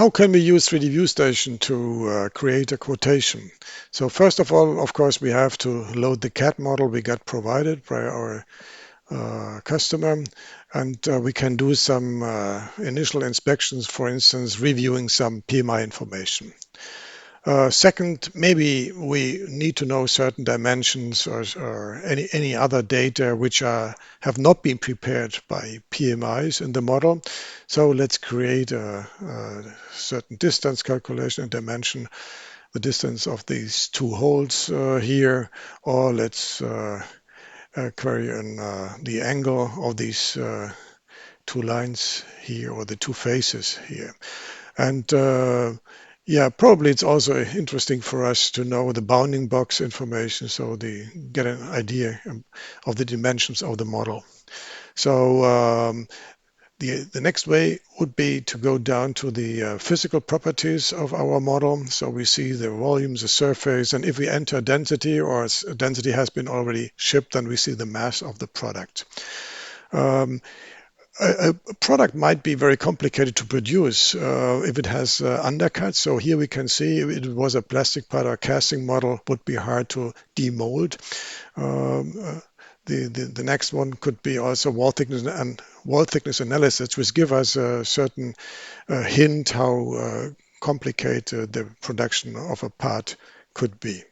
How can we use 3DViewStation to create a quotation? So first of all, of course, we have to load the CAD model we got provided by our customer, and we can do some initial inspections, for instance, reviewing some PMI information. Second, maybe we need to know certain dimensions or any other data which have not been prepared by PMIs in the model. So let's create a certain distance calculation and dimension, the distance of these two holes here, or let's query the angle of these two lines here, or the two faces here. And yeah, probably it's also interesting for us to know the bounding box information, so get an idea of the dimensions of the model. So the next way would be to go down to the physical properties of our model. So we see the volume, the surface, and if we enter density, or density has been already shipped, then we see the mass of the product. A product might be very complicated to produce if it has undercuts. So here we can see if it was a plastic part or casting model, would be hard to demold. The next one could be also wall thickness analysis, which give us a certain hint how complicated the production of a part could be.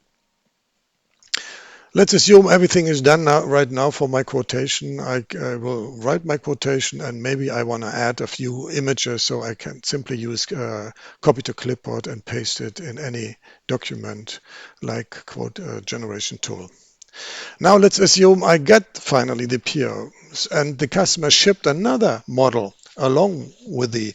Let's assume everything is done right now for my quotation. I will write my quotation, and maybe I want to add a few images, so I can simply use copy to clipboard and paste it in any document like quote generation tool. Now let's assume I get finally the PO, and the customer shipped another model along with the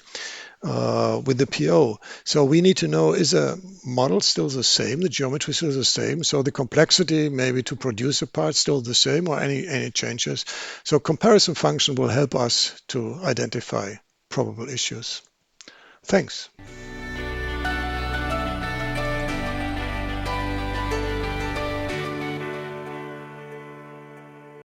PO. So we need to know, is the model still the same, the geometry still the same, so the complexity maybe to produce a part still the same, or any changes. So comparison function will help us to identify probable issues. Thanks.